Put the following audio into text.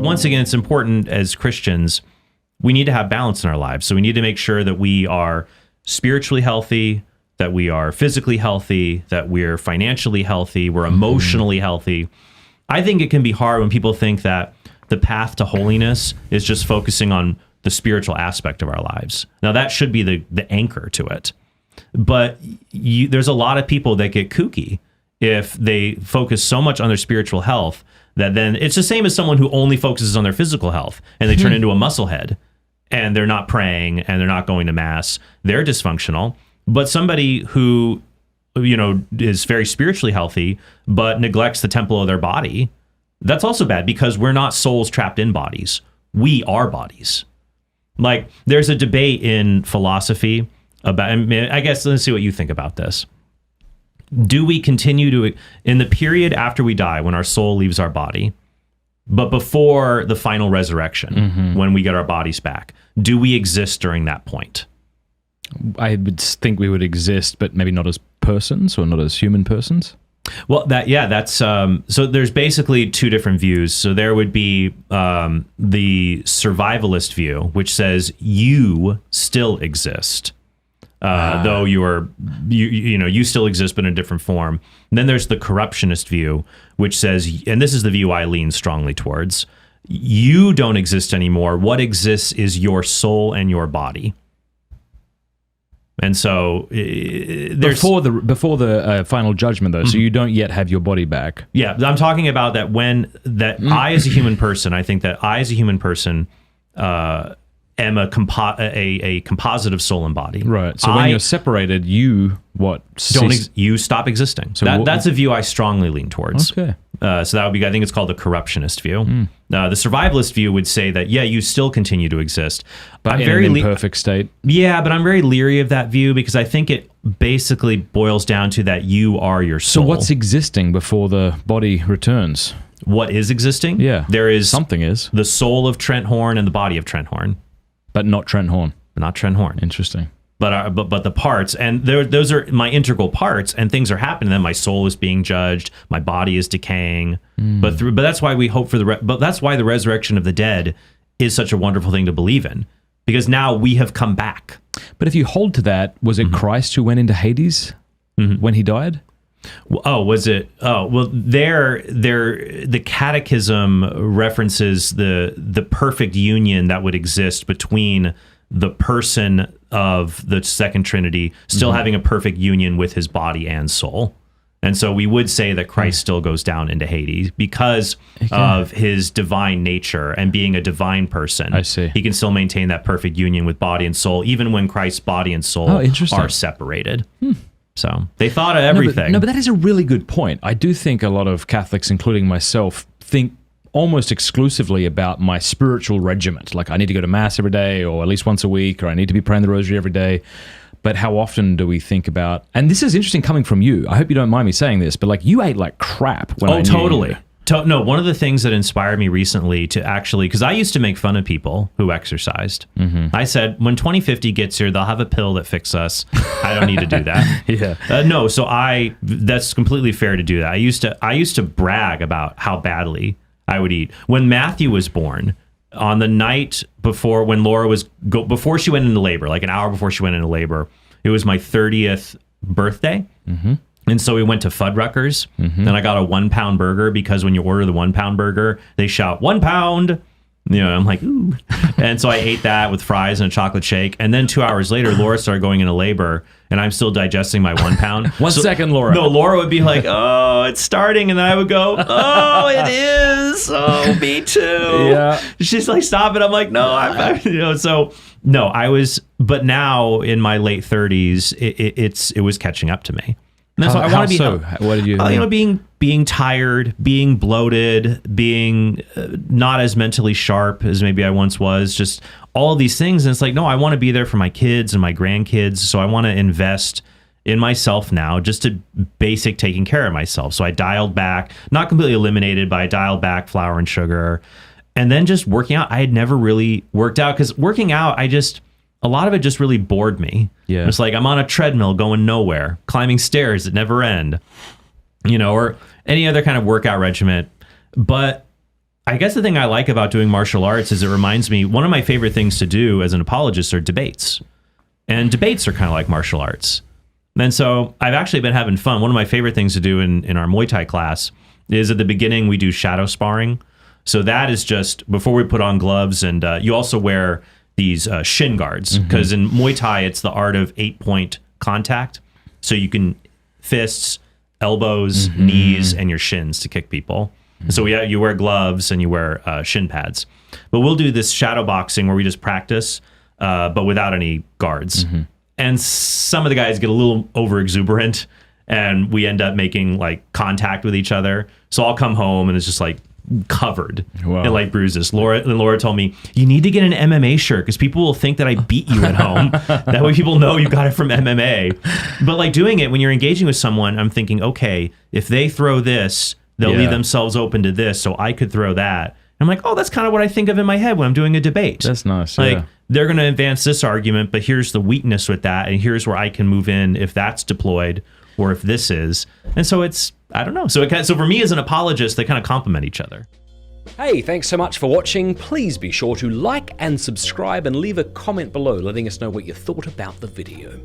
Once again, it's important as Christians, we need to have balance in our lives. So we need to make sure that we are spiritually healthy, that we are physically healthy, that we're financially healthy, we're emotionally healthy. I think it can be hard when people think that the path to holiness is just focusing on the spiritual aspect of our lives. Now, that should be the anchor to it. But there's a lot of people that get kooky if they focus so much on their spiritual health that then it's the same as someone who only focuses on their physical health and they turn into a musclehead and they're not praying and they're not going to mass. They're dysfunctional. But somebody who, is very spiritually healthy but neglects the temple of their body, that's also bad because we're not souls trapped in bodies. We are bodies. Like, there's a debate in philosophy about, I guess, let's see what you think about this. Do we continue to, in the period after we die, when our soul leaves our body, but before the final resurrection, when we get our bodies back, do we exist during that point? I would think we would exist, but maybe not as persons or not as human persons. Well, that's so there's basically two different views. So there would be the survivalist view, which says you still exist, though you still exist, but in a different form. And then there's the corruptionist view, which says, and this is the view I lean strongly towards, you don't exist anymore. What exists is your soul and your body. And so there's before the final judgment, though, so you don't yet have your body back. Yeah, I'm talking about that I as a human person, I think that I as a human person am a composite of soul and body. Right. So when you're separated, you you stop existing. So that's a view I strongly lean towards. Okay. So that would be, I think it's called the corruptionist view. The survivalist view would say that, you still continue to exist. But in an imperfect state. Yeah, but I'm very leery of that view because I think it basically boils down to that you are your soul. So what's existing before the body returns? What is existing? Yeah. There is something is. The soul of Trent Horn and the body of Trent Horn. But not Trent Horn. Not Trent Horn. Interesting. But the parts, and those are my integral parts, and things are happening. Then my soul is being judged, my body is decaying. But that's why we hope for but that's why the resurrection of the dead is such a wonderful thing to believe in, because now we have come back. But if you hold to that, was it Christ who went into Hades when he died? Oh, was it? Oh, well, the catechism references the perfect union that would exist between the person of the second Trinity still having a perfect union with his body and soul. And so we would say that Christ still goes down into Hades because of his divine nature and being a divine person. I see. He can still maintain that perfect union with body and soul, even when Christ's body and soul are separated. So they thought of everything. No, but that is a really good point. I do think a lot of Catholics, including myself, think almost exclusively about my spiritual regiment. Like, I need to go to Mass every day or at least once a week, or I need to be praying the rosary every day. But how often do we think about, and this is interesting coming from you, I hope you don't mind me saying this, but like, you ate like crap when I knew totally. you. No, one of the things that inspired me recently to actually, because I used to make fun of people who exercised. I said, when 2050 gets here, they'll have a pill that fixes us. I don't need to do that. So that's completely fair to do that. I used to brag about how badly I would eat. When Matthew was born, on the night before, when Laura before she went into labor, like an hour before she went into labor, it was my 30th birthday. And so we went to Fuddruckers, and I got a 1 pound burger because when you order the 1 pound burger, they shout 1 pound. I'm like, ooh. And so I ate that with fries and a chocolate shake. And then 2 hours later, Laura started going into labor, and I'm still digesting my 1 pound. One second, Laura. No, Laura would be like, oh, it's starting. And then I would go, oh, it is. Oh, me too. Yeah. She's like, stop it. I'm like, no, but now in my late 30s, it was catching up to me. And that's why I want to be. So? What did you? Being tired, being bloated, being not as mentally sharp as maybe I once was. Just all of these things, and it's like, no, I want to be there for my kids and my grandkids. So I want to invest in myself now, just to basic taking care of myself. So I dialed back, not completely eliminated, but I dialed back flour and sugar, and then just working out. I had never really worked out because working out, a lot of it just really bored me. Yeah. It's like I'm on a treadmill going nowhere, climbing stairs that never end, or any other kind of workout regimen. But I guess the thing I like about doing martial arts is it reminds me, one of my favorite things to do as an apologist are debates. And debates are kind of like martial arts. And so I've actually been having fun. One of my favorite things to do in our Muay Thai class is at the beginning we do shadow sparring. So that is just before we put on gloves, and you also wear these shin guards, because in Muay Thai it's the art of 8-point contact. So you can fists, elbows, knees, and your shins to kick people. So you wear gloves and you wear shin pads. But we'll do this shadow boxing where we just practice, but without any guards. And some of the guys get a little over exuberant, and we end up making like contact with each other. So I'll come home and it's just like covered in like bruises. Laura told me, you need to get an MMA shirt because people will think that I beat you at home. That way people know you got it from MMA. But like doing it when you're engaging with someone, I'm thinking, okay, if they throw this, they'll leave themselves open to this, so I could throw that. And I'm like, oh, that's kind of what I think of in my head when I'm doing a debate. That's nice. Like, they're going to advance this argument, but here's the weakness with that, and here's where I can move in if that's deployed, or if this is. And so it's, I don't know. So for me as an apologist, they kind of complement each other. Hey, thanks so much for watching. Please be sure to like and subscribe and leave a comment below letting us know what you thought about the video.